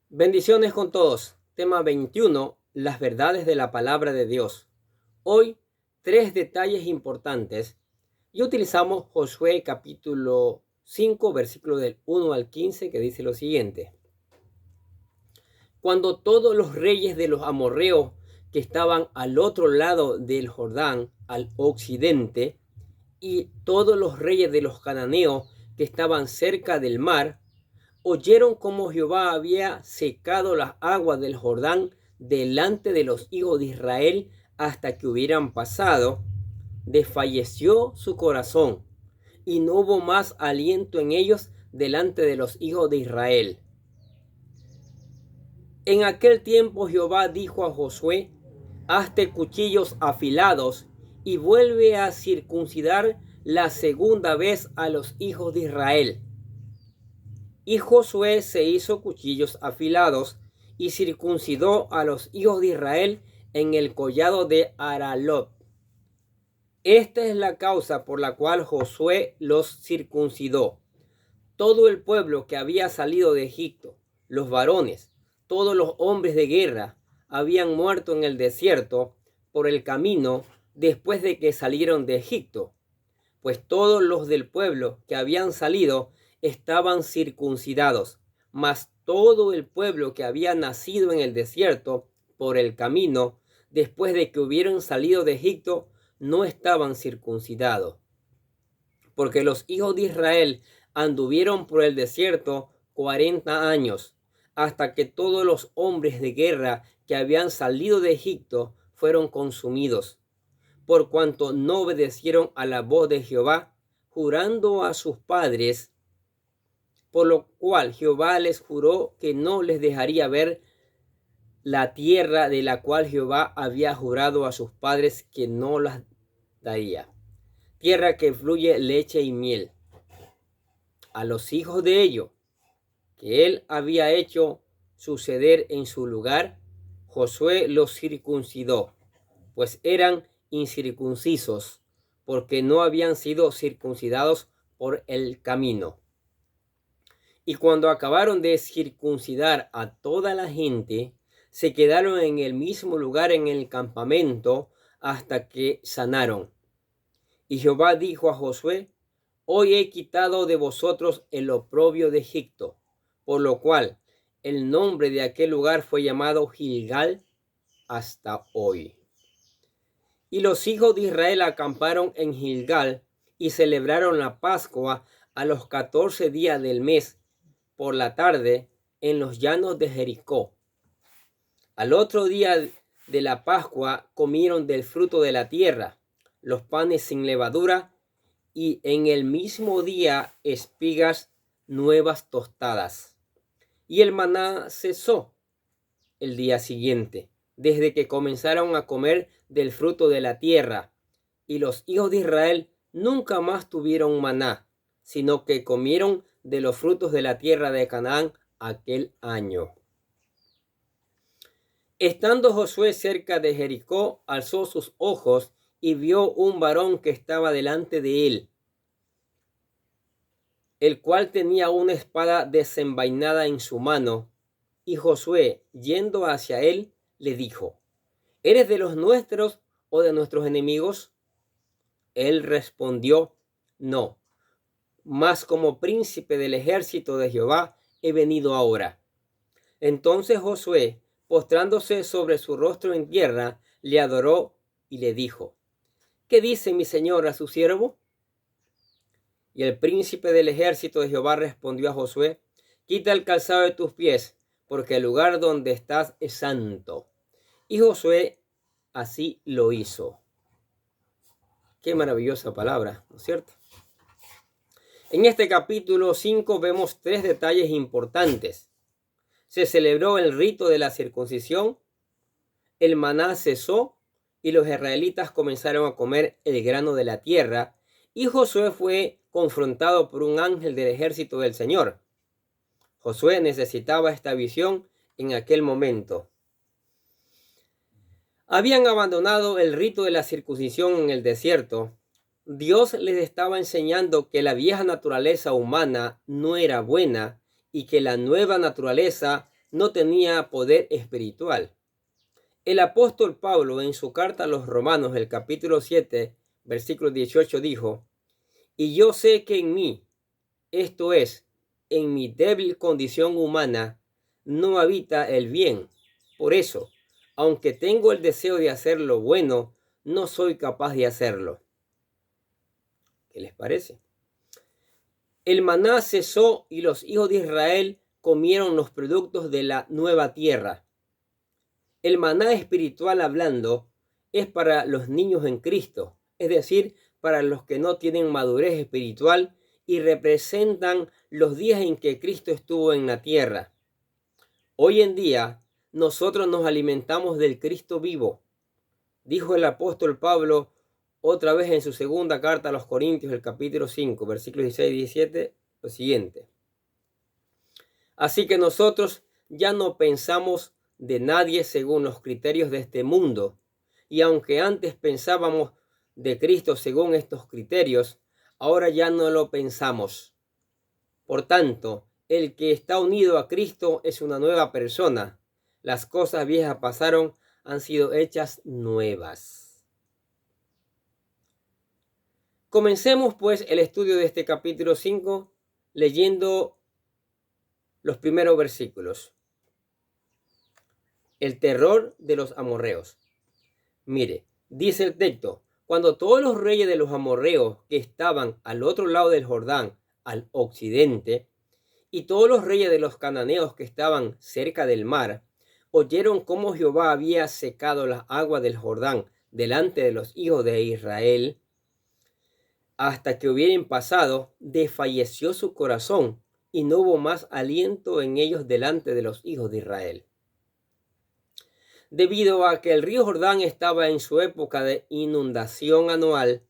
Bendiciones con todos. Tema 21. Las verdades de la palabra de Dios. Hoy, tres detalles importantes. Y utilizamos Josué capítulo 5, versículo del 1 al 15, que dice lo siguiente. Cuando todos los reyes de los amorreos que estaban al otro lado del Jordán, al occidente, y todos los reyes de los cananeos que estaban cerca del mar, oyeron cómo Jehová había secado las aguas del Jordán delante de los hijos de Israel hasta que hubieran pasado, desfalleció su corazón y no hubo más aliento en ellos delante de los hijos de Israel. En aquel tiempo Jehová dijo a Josué: hazte cuchillos afilados y vuelve a circuncidar la segunda vez a los hijos de Israel. Y Josué se hizo cuchillos afilados y circuncidó a los hijos de Israel en el collado de Aralot. Esta es la causa por la cual Josué los circuncidó. Todo el pueblo que había salido de Egipto, los varones, todos los hombres de guerra, habían muerto en el desierto por el camino después de que salieron de Egipto, pues todos los del pueblo que habían salido estaban circuncidados, mas todo el pueblo que había nacido en el desierto por el camino, después de que hubieron salido de Egipto, no estaban circuncidados. Porque los hijos de Israel anduvieron por el desierto 40 años, hasta que todos los hombres de guerra que habían salido de Egipto fueron consumidos, por cuanto no obedecieron a la voz de Jehová, jurando a sus padres, por lo cual Jehová les juró que no les dejaría ver la tierra de la cual Jehová había jurado a sus padres que no las daría, tierra que fluye leche y miel. A los hijos de ellos, que él había hecho suceder en su lugar, Josué los circuncidó, pues eran incircuncisos, porque no habían sido circuncidados por el camino. Y cuando acabaron de circuncidar a toda la gente, se quedaron en el mismo lugar en el campamento hasta que sanaron. Y Jehová dijo a Josué: hoy he quitado de vosotros el oprobio de Egipto, por lo cual el nombre de aquel lugar fue llamado Gilgal hasta hoy. Y los hijos de Israel acamparon en Gilgal y celebraron la Pascua a los 14 días del mes por la tarde en los llanos de Jericó. Al otro día de la Pascua comieron del fruto de la tierra, los panes sin levadura, y en el mismo día espigas nuevas tostadas. Y el maná cesó el día siguiente, desde que comenzaron a comer del fruto de la tierra. Y los hijos de Israel nunca más tuvieron maná, sino que comieron de los frutos de la tierra de Canaán aquel año. Estando Josué cerca de Jericó, alzó sus ojos y vio un varón que estaba delante de él, el cual tenía una espada desenvainada en su mano. Y Josué, yendo hacia él, le dijo: ¿eres de los nuestros o de nuestros enemigos? Él respondió: no, mas como príncipe del ejército de Jehová he venido ahora. Entonces Josué, postrándose sobre su rostro en tierra, le adoró y le dijo: ¿qué dice mi señor a su siervo? Y el príncipe del ejército de Jehová respondió a Josué: quita el calzado de tus pies, porque el lugar donde estás es santo. Y Josué así lo hizo. Qué maravillosa palabra, ¿no es cierto? En este capítulo 5 vemos tres detalles importantes. Se celebró el rito de la circuncisión, el maná cesó y los israelitas comenzaron a comer el grano de la tierra, y Josué fue confrontado por un ángel del ejército del Señor. Josué necesitaba esta visión en aquel momento. Habían abandonado el rito de la circuncisión en el desierto. Dios les estaba enseñando que la vieja naturaleza humana no era buena y que la nueva naturaleza no tenía poder espiritual. El apóstol Pablo en su carta a los Romanos, el capítulo 7, versículo 18, dijo: y yo sé que en mí, esto es, en mi débil condición humana, no habita el bien. Por eso, aunque tengo el deseo de hacer lo bueno, no soy capaz de hacerlo. ¿Qué les parece? El maná cesó y los hijos de Israel comieron los productos de la nueva tierra. El maná espiritual hablando es para los niños en Cristo, es decir, para los que no tienen madurez espiritual, y representan los días en que Cristo estuvo en la tierra. Hoy en día, nosotros nos alimentamos del Cristo vivo. Dijo el apóstol Pablo otra vez en su segunda carta a los Corintios, el capítulo 5, versículos 16 y 17, lo siguiente: así que nosotros ya no pensamos de nadie según los criterios de este mundo, y aunque antes pensábamos de Cristo según estos criterios, ahora ya no lo pensamos. Por tanto, el que está unido a Cristo es una nueva persona. Las cosas viejas pasaron, han sido hechas nuevas. Comencemos pues el estudio de este capítulo 5 leyendo los primeros versículos. El terror de los amorreos. Mire, dice el texto: cuando todos los reyes de los amorreos que estaban al otro lado del Jordán, al occidente, y todos los reyes de los cananeos que estaban cerca del mar, oyeron cómo Jehová había secado las aguas del Jordán delante de los hijos de Israel, hasta que hubieran pasado, desfalleció su corazón, y no hubo más aliento en ellos delante de los hijos de Israel. Debido a que el río Jordán estaba en su época de inundación anual,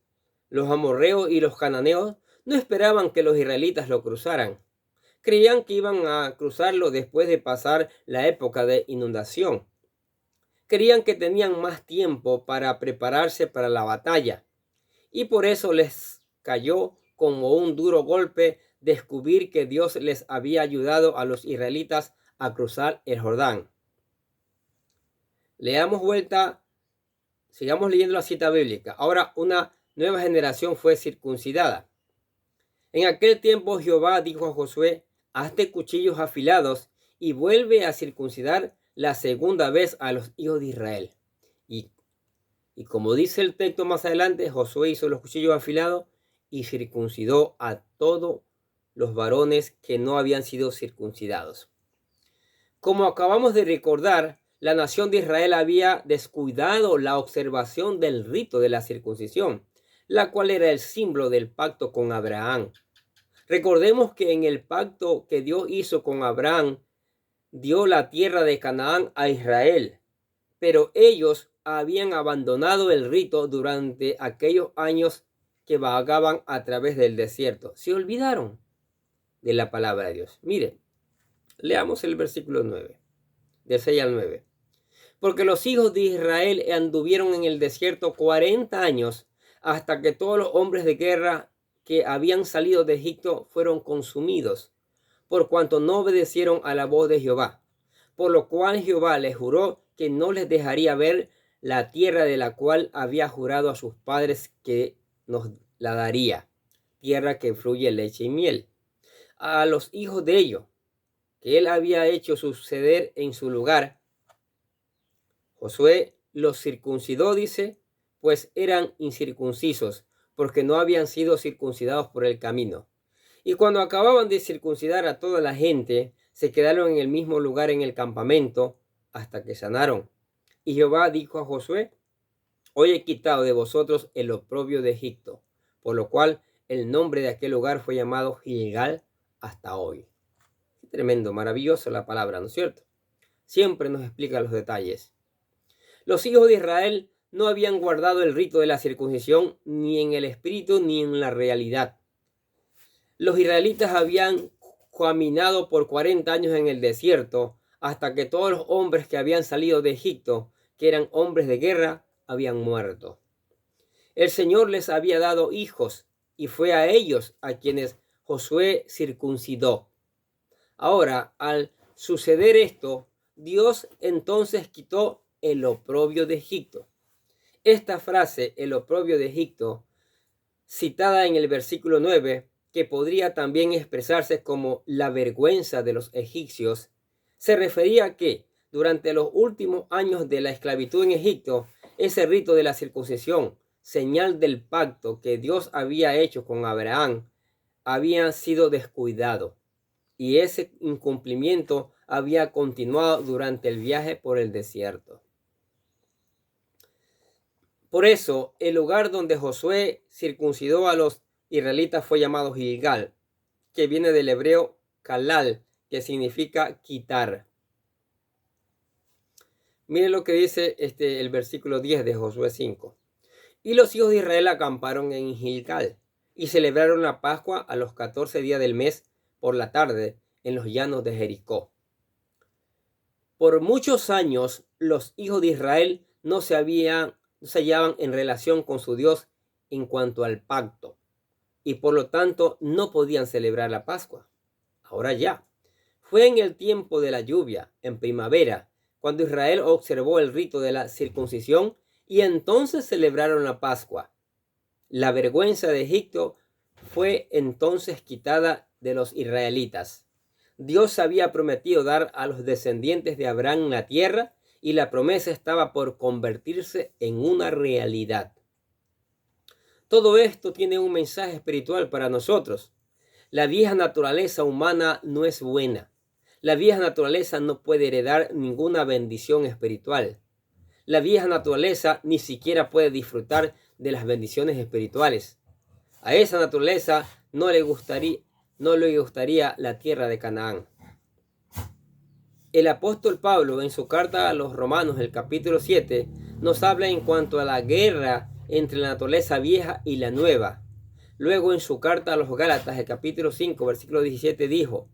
los amorreos y los cananeos no esperaban que los israelitas lo cruzaran. Creían que iban a cruzarlo después de pasar la época de inundación. Creían que tenían más tiempo para prepararse para la batalla, y por eso les cayó como un duro golpe descubrir que Dios les había ayudado a los israelitas a cruzar el Jordán. Leamos vuelta, sigamos leyendo la cita bíblica. Ahora una nueva generación fue circuncidada. En aquel tiempo Jehová dijo a Josué: hazte cuchillos afilados y vuelve a circuncidar la segunda vez a los hijos de Israel. Y como dice el texto más adelante, Josué hizo los cuchillos afilados y circuncidó a todos los varones que no habían sido circuncidados. Como acabamos de recordar, la nación de Israel había descuidado la observación del rito de la circuncisión, la cual era el símbolo del pacto con Abraham. Recordemos que en el pacto que Dios hizo con Abraham, dio la tierra de Canaán a Israel, pero ellos habían abandonado el rito durante aquellos años que vagaban a través del desierto. Se olvidaron de la palabra de Dios. Mire, leamos el versículo 9, del 6 al 9. Porque los hijos de Israel anduvieron en el desierto 40 años, hasta que todos los hombres de guerra que habían salido de Egipto fueron consumidos, por cuanto no obedecieron a la voz de Jehová. Por lo cual Jehová les juró que no les dejaría ver la tierra de la cual había jurado a sus padres que nos la daría, tierra que fluye leche y miel. A los hijos de ellos, que él había hecho suceder en su lugar, Josué los circuncidó, dice, pues eran incircuncisos, porque no habían sido circuncidados por el camino. Y cuando acababan de circuncidar a toda la gente, se quedaron en el mismo lugar en el campamento hasta que sanaron. Y Jehová dijo a Josué: hoy he quitado de vosotros el oprobio de Egipto, por lo cual el nombre de aquel lugar fue llamado Gilgal hasta hoy. Qué tremendo, maravilloso la palabra, ¿no es cierto? Siempre nos explica los detalles. Los hijos de Israel no habían guardado el rito de la circuncisión ni en el espíritu ni en la realidad. Los israelitas habían caminado por 40 años en el desierto hasta que todos los hombres que habían salido de Egipto, que eran hombres de guerra, habían muerto. El Señor les había dado hijos y fue a ellos a quienes Josué circuncidó. Ahora, al suceder esto, Dios entonces quitó el oprobio de Egipto. Esta frase, el oprobio de Egipto, citada en el versículo 9, que podría también expresarse como la vergüenza de los egipcios, se refería a que durante los últimos años de la esclavitud en Egipto, ese rito de la circuncisión, señal del pacto que Dios había hecho con Abraham, había sido descuidado, y ese incumplimiento había continuado durante el viaje por el desierto. Por eso, el lugar donde Josué circuncidó a los israelitas fue llamado Gilgal, que viene del hebreo kalal, que significa quitar. Miren lo que dice el versículo 10 de Josué 5. Y los hijos de Israel acamparon en Gilgal y celebraron la Pascua a los 14 días del mes por la tarde en los llanos de Jericó. Por muchos años los hijos de Israel no se hallaban en relación con su Dios en cuanto al pacto, y por lo tanto no podían celebrar la Pascua. Ahora ya. Fue en el tiempo de la lluvia, en primavera, cuando Israel observó el rito de la circuncisión y entonces celebraron la Pascua. La vergüenza de Egipto fue entonces quitada de los israelitas. Dios había prometido dar a los descendientes de Abraham la tierra y la promesa estaba por convertirse en una realidad. Todo esto tiene un mensaje espiritual para nosotros. La vieja naturaleza humana no es buena. La vieja naturaleza no puede heredar ninguna bendición espiritual. La vieja naturaleza ni siquiera puede disfrutar de las bendiciones espirituales. A esa naturaleza no le gustaría la tierra de Canaán. El apóstol Pablo, en su carta a los Romanos, el capítulo 7, nos habla en cuanto a la guerra entre la naturaleza vieja y la nueva. Luego, en su carta a los Gálatas, el capítulo 5, versículo 17, dijo: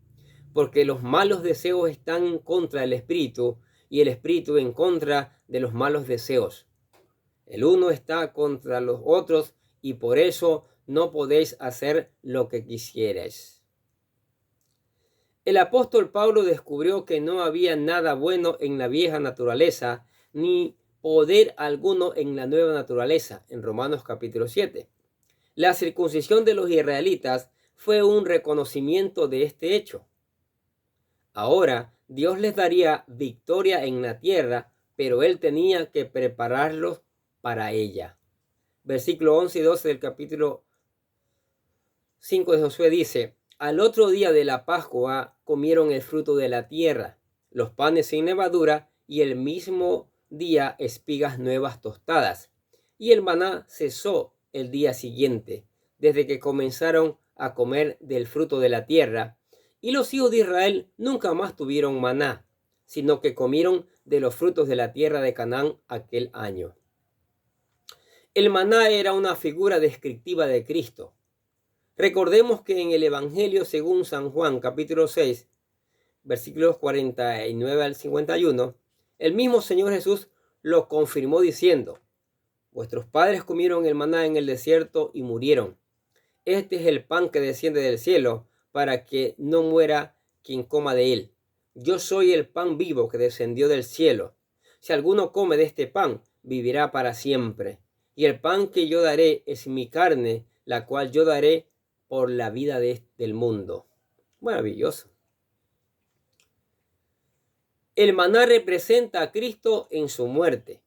porque los malos deseos están en contra del espíritu y el espíritu en contra de los malos deseos. El uno está contra los otros y por eso no podéis hacer lo que quisierais. El apóstol Pablo descubrió que no había nada bueno en la vieja naturaleza ni poder alguno en la nueva naturaleza, en Romanos capítulo 7. La circuncisión de los israelitas fue un reconocimiento de este hecho. Ahora Dios les daría victoria en la tierra, pero Él tenía que prepararlos para ella. Versículo 11 y 12 del capítulo 5 de Josué dice: al otro día de la Pascua comieron el fruto de la tierra, los panes sin levadura, y el mismo día espigas nuevas tostadas. Y el maná cesó el día siguiente, desde que comenzaron a comer del fruto de la tierra. Y los hijos de Israel nunca más tuvieron maná, sino que comieron de los frutos de la tierra de Canaán aquel año. El maná era una figura descriptiva de Cristo. Recordemos que en el Evangelio según San Juan, capítulo 6, versículos 49 al 51, el mismo Señor Jesús lo confirmó diciendo: vuestros padres comieron el maná en el desierto y murieron. Este es el pan que desciende del cielo, para que no muera quien coma de él. Yo soy el pan vivo que descendió del cielo. Si alguno come de este pan, vivirá para siempre. Y el pan que yo daré es mi carne, la cual yo daré por la vida del mundo. Maravilloso. El maná representa a Cristo en su muerte.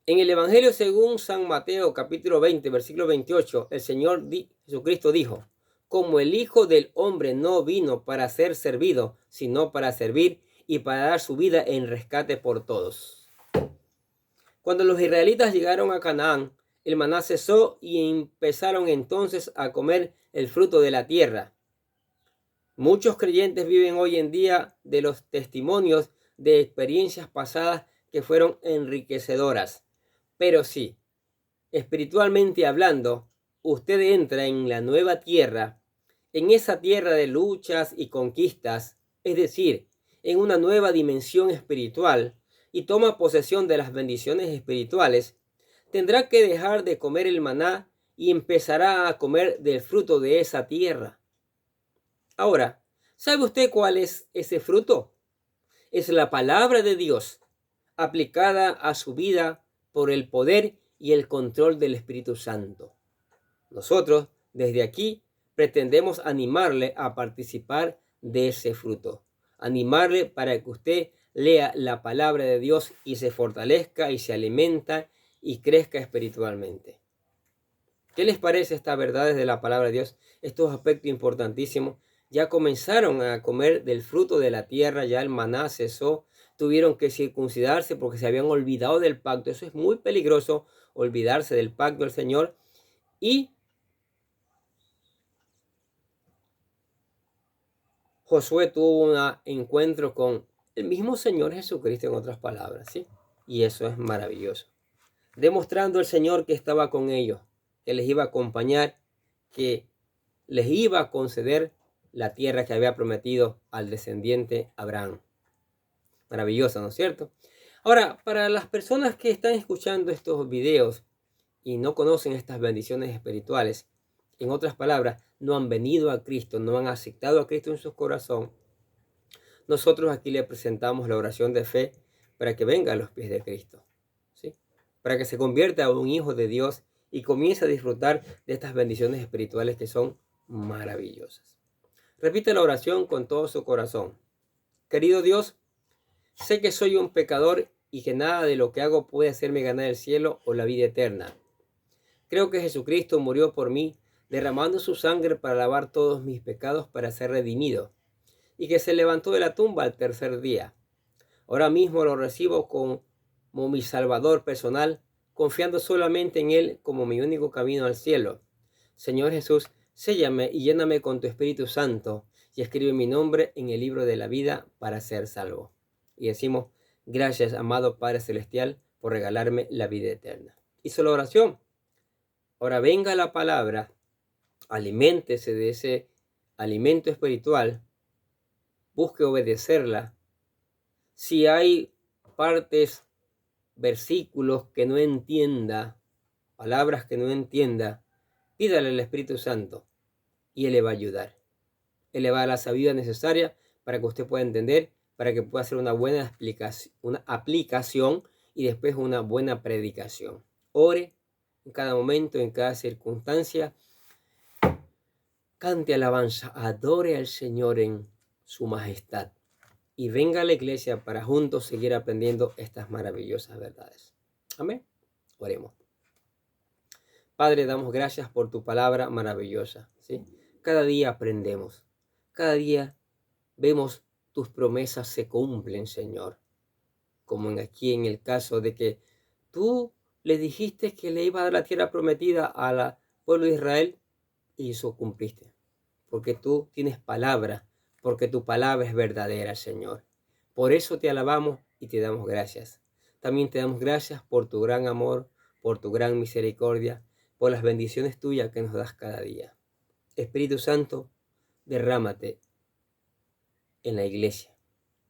En el Evangelio según San Mateo, capítulo 20, versículo 28, el Señor Jesucristo dijo: como el Hijo del Hombre no vino para ser servido, sino para servir y para dar su vida en rescate por todos. Cuando los israelitas llegaron a Canaán, el maná cesó y empezaron entonces a comer el fruto de la tierra. Muchos creyentes viven hoy en día de los testimonios de experiencias pasadas que fueron enriquecedoras. Pero sí, espiritualmente hablando, usted entra en la nueva tierra, en esa tierra de luchas y conquistas, es decir, en una nueva dimensión espiritual, y toma posesión de las bendiciones espirituales, tendrá que dejar de comer el maná y empezará a comer del fruto de esa tierra. Ahora, ¿Sabe usted cuál es ese fruto? Es la palabra de Dios aplicada a su vida por el poder y el control del Espíritu Santo. Nosotros, desde aquí, pretendemos animarle a participar de ese fruto. Animarle para que usted lea la palabra de Dios y se fortalezca y se alimenta y crezca espiritualmente. ¿Qué les parece estas verdades de la palabra de Dios? Estos aspectos importantísimos. Ya comenzaron a comer del fruto de la tierra, ya el maná cesó, tuvieron que circuncidarse porque se habían olvidado del pacto. Eso es muy peligroso, olvidarse del pacto del Señor. Y Josué tuvo un encuentro con el mismo Señor Jesucristo, en otras palabras, ¿sí? Y eso es maravilloso. Demostrando el Señor que estaba con ellos, que les iba a acompañar, que les iba a conceder la tierra que había prometido al descendiente Abraham. Maravillosa, ¿no es cierto? Ahora, para las personas que están escuchando estos videos y no conocen estas bendiciones espirituales, en otras palabras, no han venido a Cristo, no han aceptado a Cristo en su corazón, nosotros aquí le presentamos la oración de fe para que venga a los pies de Cristo, ¿sí? Para que se convierta en un hijo de Dios y comience a disfrutar de estas bendiciones espirituales que son maravillosas. Repite la oración con todo su corazón. Querido Dios, sé que soy un pecador y que nada de lo que hago puede hacerme ganar el cielo o la vida eterna. Creo que Jesucristo murió por mí, derramando su sangre para lavar todos mis pecados para ser redimido, y que se levantó de la tumba al tercer día. Ahora mismo lo recibo como mi Salvador personal, confiando solamente en Él como mi único camino al cielo. Señor Jesús, séllame y lléname con tu Espíritu Santo y escribe mi nombre en el libro de la vida para ser salvo. Y decimos, gracias, amado Padre Celestial, por regalarme la vida eterna. Hizo la oración. Ahora venga la palabra, aliméntese de ese alimento espiritual, busque obedecerla. Si hay partes, versículos que no entienda, palabras que no entienda, pídale al Espíritu Santo y Él le va a ayudar. Él le va a dar la sabiduría necesaria para que usted pueda entender, para que pueda hacer una buena aplicación y después una buena predicación. Ore en cada momento, en cada circunstancia. Cante alabanza, adore al Señor en su majestad. Y venga a la iglesia para juntos seguir aprendiendo estas maravillosas verdades. Amén. Oremos. Padre, damos gracias por tu palabra maravillosa, ¿sí? Cada día aprendemos. Cada día vemos tus promesas se cumplen, Señor. Como aquí en el caso de que tú le dijiste que le iba a dar la tierra prometida al pueblo de Israel y eso cumpliste. Porque tú tienes palabra, porque tu palabra es verdadera, Señor. Por eso te alabamos y te damos gracias. También te damos gracias por tu gran amor, por tu gran misericordia, por las bendiciones tuyas que nos das cada día. Espíritu Santo, derrámate en la iglesia,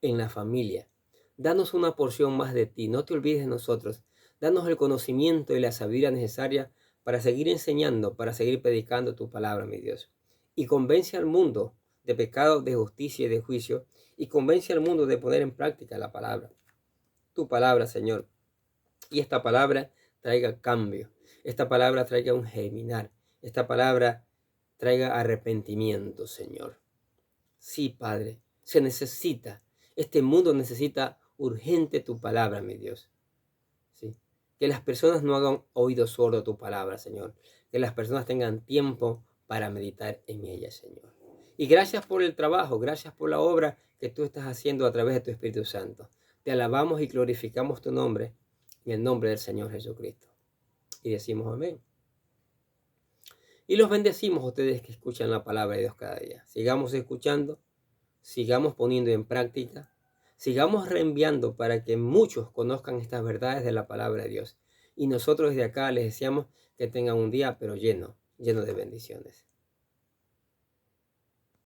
en la familia. Danos una porción más de ti, no te olvides de nosotros. Danos el conocimiento y la sabiduría necesaria para seguir enseñando, para seguir predicando tu palabra, mi Dios. Y convence al mundo de pecado, de justicia y de juicio, y convence al mundo de poner en práctica la palabra, tu palabra, Señor. Y esta palabra traiga cambio, esta palabra traiga un germinar, esta palabra traiga arrepentimiento, Señor. Sí, Padre, se necesita, este mundo necesita urgente tu palabra, mi Dios. ¿Sí? Que las personas no hagan oído sordo a tu palabra, Señor. Que las personas tengan tiempo para meditar en ella, Señor. Y gracias por el trabajo, gracias por la obra que tú estás haciendo a través de tu Espíritu Santo. Te alabamos y glorificamos tu nombre en el nombre del Señor Jesucristo. Y decimos amén. Y los bendecimos a ustedes que escuchan la palabra de Dios cada día. Sigamos escuchando, sigamos poniendo en práctica, sigamos reenviando para que muchos conozcan estas verdades de la palabra de Dios. Y nosotros desde acá les deseamos que tengan un día pero lleno de bendiciones.